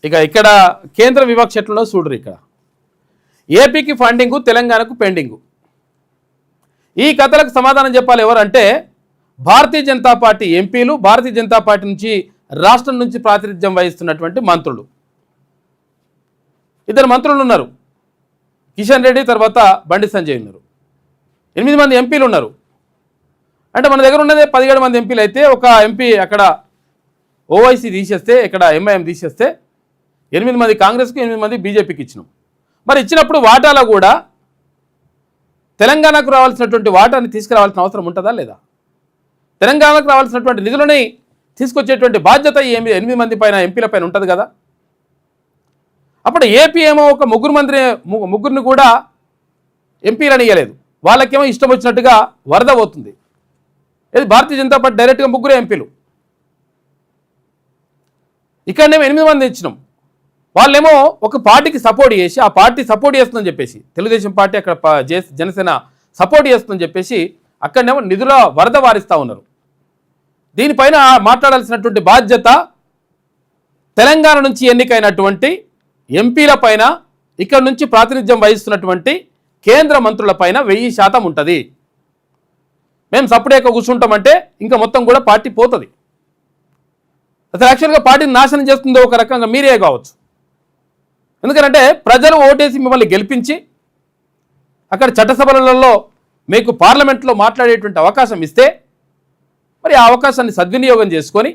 ఇక ఇక్కడ కేంద్ర వివక్ష ఎట్లుందో చూడరు. ఇక్కడ ఏపీకి ఫండింగు, తెలంగాణకు పెండింగు. ఈ కథలకు సమాధానం చెప్పాలి ఎవరంటే భారతీయ జనతా పార్టీ ఎంపీలు, భారతీయ జనతా పార్టీ నుంచి రాష్ట్రం నుంచి ప్రాతినిధ్యం వహిస్తున్నటువంటి మంత్రులు. ఇద్దరు మంత్రులు ఉన్నారు, కిషన్ రెడ్డి తర్వాత బండి సంజయ్ ఉన్నారు. 8 మంది ఎంపీలు ఉన్నారు. అంటే మన దగ్గర ఉన్నదే 17 మంది ఎంపీలు అయితే ఒక ఎంపీ అక్కడ ఓవైసీ తీసేస్తే, ఇక్కడ ఎంఐఎం తీసేస్తే 8 మంది కాంగ్రెస్కి, 8 మంది బీజేపీకి ఇచ్చినాం. మరి ఇచ్చినప్పుడు వాటాలో కూడా తెలంగాణకు రావాల్సినటువంటి వాటాని తీసుకురావాల్సిన అవసరం ఉంటుందా లేదా? తెలంగాణకు రావాల్సినటువంటి నిధులని తీసుకొచ్చేటువంటి బాధ్యత ఈ 8 మంది పైన ఎంపీల పైన ఉంటుంది కదా. అప్పుడు ఏపీ ఏమో ఒక ముగ్గురిని కూడా ఎంపీలను ఇవ్వలేదు, వాళ్ళకేమో ఇష్టం వచ్చినట్టుగా వరద పోతుంది. ఇది భారతీయ జనతా పార్టీ డైరెక్ట్గా 3 ఎంపీలు, ఇక్కడనేమో 8 మంది ఇచ్చినాం. వాళ్ళేమో ఒక పార్టీకి సపోర్ట్ చేసి, ఆ పార్టీ సపోర్ట్ చేస్తుందని చెప్పేసి, తెలుగుదేశం పార్టీ అక్కడ జనసేన సపోర్ట్ చేస్తుందని చెప్పేసి అక్కడనేమో నిధుల వరద వారిస్తూ ఉన్నారు. దీనిపైన మాట్లాడాల్సినటువంటి బాధ్యత తెలంగాణ నుంచి ఎన్నికైనటువంటి ఎంపీల పైన, ఇక్కడ నుంచి ప్రాతినిధ్యం వహిస్తున్నటువంటి కేంద్ర మంత్రుల పైన 1000% ఉంటుంది. మేము సపరేట్గా కూర్చుంటామంటే ఇంకా మొత్తం కూడా పార్టీ పోతుంది. అసలు యాక్చువల్గా పార్టీని నాశనం చేస్తుందో ఒక రకంగా మీరే కావచ్చు. ఎందుకంటే ప్రజలు ఓటేసి మిమ్మల్ని గెలిపించి అక్కడ చట్టసభలలో మీకు పార్లమెంట్లో మాట్లాడేటువంటి అవకాశం ఇస్తే, మరి ఆ అవకాశాన్ని సద్వినియోగం చేసుకొని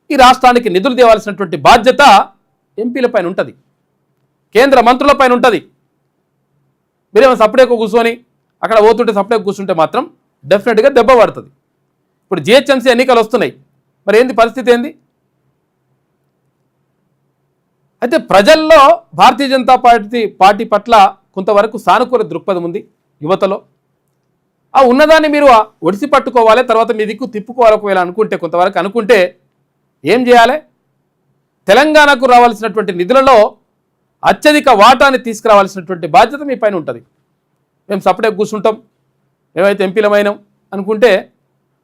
ఈ రాష్ట్రానికి నిధులు తేవాల్సినటువంటి బాధ్యత ఎంపీల పైన ఉంటుంది, కేంద్ర మంత్రుల పైన ఉంటుంది. మీరేమో సపరేట్గా కూర్చొని అక్కడ పోతుంటే సపరేట్గా కూర్చుంటే మాత్రం డెఫినెట్గా దెబ్బ పడుతుంది. ఇప్పుడు జిహెచ్ఎంసీ ఎన్నికలు వస్తున్నాయి, మరి ఏంది పరిస్థితి ఏంది? అయితే ప్రజల్లో భారతీయ జనతా పార్టీ పట్ల కొంతవరకు సానుకూల దృక్పథం ఉంది యువతలో. ఆ ఉన్నదాన్ని మీరు ఒడిసి పట్టుకోవాలి, తర్వాత మీ దిక్కు తిప్పుకోవాలి. ఒకవేళ అనుకుంటే, కొంతవరకు అనుకుంటే ఏం చేయాలి? తెలంగాణకు రావాల్సినటువంటి నిధులలో అత్యధిక వాటాన్ని తీసుకురావాల్సినటువంటి బాధ్యత మీ పైన ఉంటుంది. మేము సపరేట్గా కూర్చుంటాం, మేమైతే ఎంపీలమైనాం అనుకుంటే,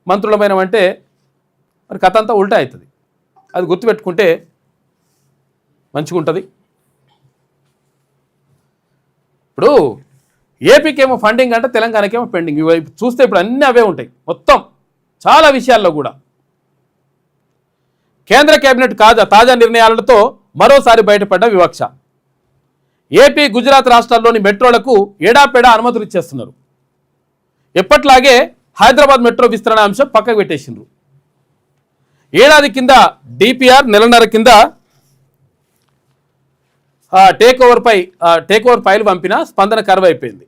మంత్రులమైనాం అంటే మరి కథ అంతా ఉల్టా అవుతుంది. అది గుర్తుపెట్టుకుంటే మంచిగా ఉంటుంది. ఇప్పుడు ఏపీకి ఏమో ఫండింగ్ అంటే తెలంగాణకేమో పెండింగ్. ఇవి చూస్తే ఇప్పుడు అన్నీ అవే ఉంటాయి మొత్తం, చాలా విషయాల్లో కూడా. కేంద్ర కేబినెట్ తాజా నిర్ణయాలతో మరోసారి బయటపడ్డ వివక్ష. ఏపీ, గుజరాత్ రాష్ట్రాల్లోని మెట్రోలకు ఏడాపేడా అనుమతులు ఇచ్చేస్తున్నారు. ఎప్పట్లాగే హైదరాబాద్ మెట్రో విస్తరణ అంశం పక్కకు పెట్టేసిండ్రు. ఏడాది కింద డిపిఆర్, నెలన్నర కింద టేక్ ఓవర్ ఫైల్ పంపిన స్పందన కరువైపోయింది.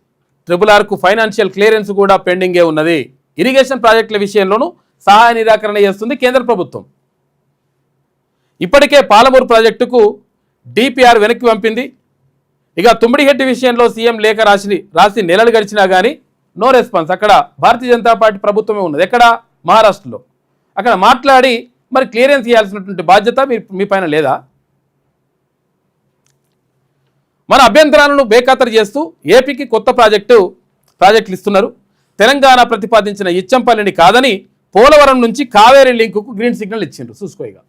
RRRకు ఫైనాన్షియల్ క్లియరెన్స్ కూడా పెండింగే ఉన్నది. ఇరిగేషన్ ప్రాజెక్టుల విషయంలోనూ సహాయ నిరాకరణ చేస్తుంది కేంద్ర ప్రభుత్వం. ఇప్పటికే పాలమూరు ప్రాజెక్టుకు డిపిఆర్ వెనక్కి పంపింది. ఇక తుమ్మిడిహెట్టి విషయంలో సీఎం లేఖ రాసి నెలలు గడిచినా కానీ నో రెస్పాన్స్. అక్కడ భారతీయ జనతా పార్టీ ప్రభుత్వమే ఉన్నది, ఎక్కడ మహారాష్ట్రలో. అక్కడ మాట్లాడి మరి క్లియరెన్స్ ఇవ్వాల్సినటువంటి బాధ్యత మీ పైన లేదా? మన అభ్యంతరాలను బేఖాతరు చేస్తూ ఏపీకి కొత్త ప్రాజెక్టులు ఇస్తున్నారు. తెలంగాణ ప్రతిపాదించిన ఇచ్చంపల్లిని కాదని పోలవరం నుంచి కావేరీ లింకుకు గ్రీన్ సిగ్నల్ ఇచ్చిండ్రు. చూసుకోయిగా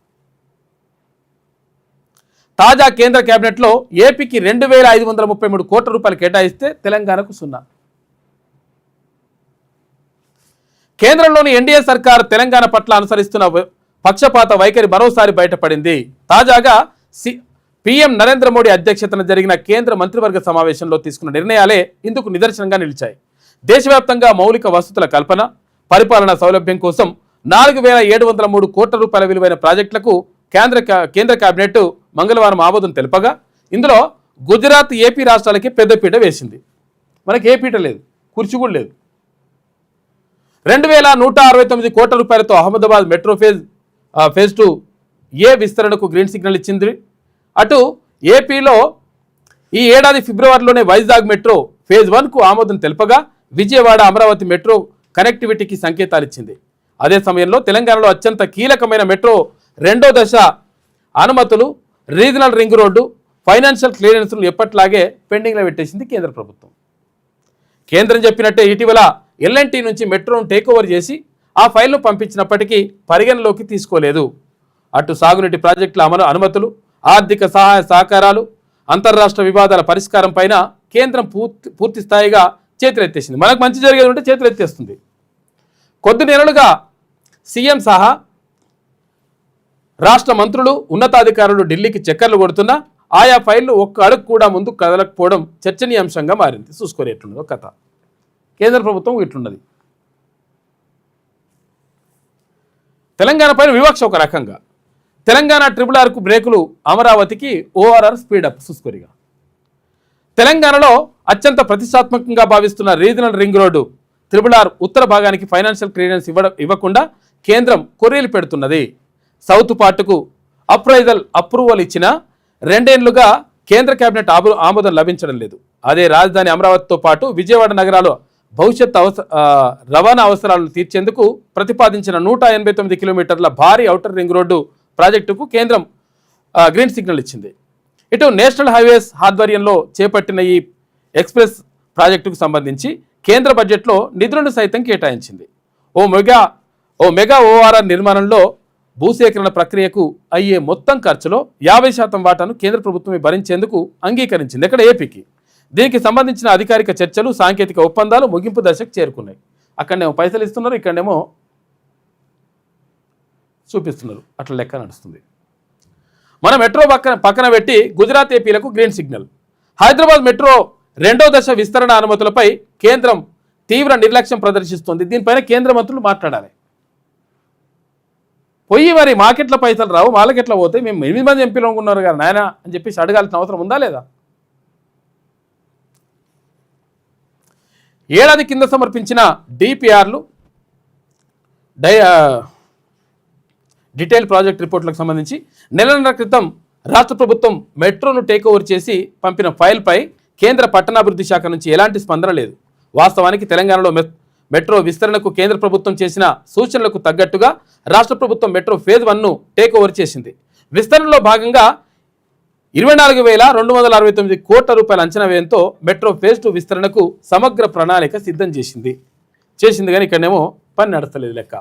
తాజా కేంద్ర కేబినెట్లో ఏపీకి 2533 కోట్ల రూపాయలు కేటాయిస్తే తెలంగాణకు 0. కేంద్రంలోని ఎన్డీఏ సర్కార్ తెలంగాణ పట్ల అనుసరిస్తున్న పక్షపాత వైఖరి మరోసారి బయటపడింది. తాజాగా పీఎం నరేంద్ర మోడీ అధ్యక్షతన జరిగిన కేంద్ర మంత్రివర్గ సమావేశంలో తీసుకున్న నిర్ణయాలే ఇందుకు నిదర్శనంగా నిలిచాయి. దేశవ్యాప్తంగా మౌలిక వసతుల కల్పన, పరిపాలనా సౌలభ్యం కోసం 4703 కోట్ల రూపాయల విలువైన ప్రాజెక్టులకు కేంద్ర కేబినెట్ మంగళవారం ఆమోదం తెలుపగా, ఇందులో గుజరాత్, ఏపీ రాష్ట్రాలకి పెద్దపీట వేసింది. మనకి ఏ పీట లేదు, కుర్చీ కూడా లేదు. 2169 కోట్ల రూపాయలతో అహ్మదాబాద్ మెట్రో ఫేజ్ 2A విస్తరణకు గ్రీన్ సిగ్నల్ ఇచ్చింది. అటు ఏపీలో ఈ ఏడాది ఫిబ్రవరిలోనే వైజాగ్ మెట్రో ఫేజ్ 1కు ఆమోదం తెలుపగా, విజయవాడ, అమరావతి మెట్రో కనెక్టివిటీకి సంకేతాలు ఇచ్చింది. అదే సమయంలో తెలంగాణలో అత్యంత కీలకమైన మెట్రో 2వ దశ అనుమతులు, రీజనల్ రింగ్ రోడ్డు, ఫైనాన్షియల్ క్లియరెన్స్లు ఎప్పట్లాగే పెండింగ్లో పెట్టేసింది కేంద్ర ప్రభుత్వం. కేంద్రం చెప్పినట్టే ఇటీవల ఎల్ఎన్టీ నుంచి మెట్రోను టేకోవర్ చేసి ఆ ఫైల్ను పంపించినప్పటికీ పరిగణలోకి తీసుకోలేదు. అటు సాగునీటి ప్రాజెక్టుల అనుమతులు, ఆర్థిక సహాయ సహకారాలు, అంతర్రాష్ట్ర వివాదాల పరిష్కారం పైన కేంద్రం పూర్తి స్థాయిగా చేతులెత్తేసింది. మనకు మంచి జరిగేది ఉంటే చేతులెత్తేస్తుంది. కొద్ది నెలలుగా సీఎం సహా రాష్ట్ర మంత్రులు, ఉన్నతాధికారులు ఢిల్లీకి చక్కర్లు కొడుతున్నా ఆయా ఫైళ్లు ఒక్క అడుగు కూడా ముందుకు కదలకపోవడం చర్చనీయాంశంగా మారింది. చూసుకోరు ఎట్లున్నదో కథ. కేంద్ర ప్రభుత్వం ఇట్లున్నది. తెలంగాణ పైన వివక్ష ఒక రకంగా. తెలంగాణ RRRకు బ్రేకులు, అమరావతికి ORR స్పీడప్. చూసుకోరిగా తెలంగాణలో అత్యంత ప్రతిష్టాత్మకంగా భావిస్తున్న రీజనల్ రింగ్ రోడ్డు RRR ఉత్తర భాగానికి ఫైనాన్షియల్ క్లియరెన్స్ ఇవ్వకుండా కేంద్రం కొర్రీలు పెడుతున్నది. సౌత్ పార్టుకు అప్రూవల్ ఇచ్చిన 2 ఏళ్లుగా కేంద్ర కేబినెట్ ఆమోదం లభించడం లేదు. అదే రాజధాని అమరావతితో పాటు విజయవాడ నగరాలు భవిష్యత్ రవాణా అవసరాలను తీర్చేందుకు ప్రతిపాదించిన 189 కిలోమీటర్ల భారీ ఔటర్ రింగ్ రోడ్డు ప్రాజెక్టుకు కేంద్రం గ్రీన్ సిగ్నల్ ఇచ్చింది. ఇటు నేషనల్ హైవేస్ ఆధ్వర్యంలో చేపట్టిన ఈ ఎక్స్ప్రెస్ ప్రాజెక్టుకు సంబంధించి కేంద్ర బడ్జెట్లో నిధులను సైతం కేటాయించింది. ఓ మెగా ORR నిర్మాణంలో భూసేకరణ ప్రక్రియకు అయ్యే మొత్తం ఖర్చులో 50% వాటాను కేంద్ర ప్రభుత్వమే భరించేందుకు అంగీకరించింది. ఎక్కడ ఏపీకి. దీనికి సంబంధించిన అధికారిక చర్చలు, సాంకేతిక ఒప్పందాలు ముగింపు దశకు చేరుకున్నాయి. అక్కడనేమో పైసలు ఇస్తున్నారు, ఇక్కడనేమో చూపిస్తున్నారు. అట్లా లెక్క నడుస్తుంది. మన మెట్రో పక్కన పెట్టి గుజరాత్ ఏపీలకు గ్రీన్ సిగ్నల్. హైదరాబాద్ మెట్రో 2వ దశ విస్తరణ అనుమతులపై కేంద్రం తీవ్ర నిర్లక్ష్యం ప్రదర్శిస్తుంది. దీనిపైన కేంద్ర మంత్రులు మాట్లాడాలి. పోయి మరి మాకెట్ల పైసలు రావు, వాళ్ళకెట్లా పోతాయి, మేము 8 మంది ఎంపీలు ఉన్నారు కదా నాయన అని చెప్పేసి అడగాల్సిన అవసరం ఉందా లేదా? ఏడాది కింద సమర్పించిన DPRలు, డీటెయిల్ ప్రాజెక్ట్ రిపోర్టులకు సంబంధించి నెలన్నర క్రితం రాష్ట్ర ప్రభుత్వం మెట్రోను టేక్ ఓవర్ చేసి పంపిన ఫైల్పై కేంద్ర పట్టణాభివృద్ధి శాఖ నుంచి ఎలాంటి స్పందన లేదు. వాస్తవానికి తెలంగాణలో మెట్రో విస్తరణకు కేంద్ర ప్రభుత్వం చేసిన సూచనలకు తగ్గట్టుగా రాష్ట్ర ప్రభుత్వం మెట్రో ఫేజ్ 1ను టేక్ ఓవర్ చేసింది. విస్తరణలో భాగంగా 24,269 కోట్ల రూపాయల అంచనా వ్యయంతో మెట్రో ఫేజ్ 2 విస్తరణకు సమగ్ర ప్రణాళిక సిద్ధం చేసింది కానీ ఇక్కడనేమో పని నడతలేదు లెక్క.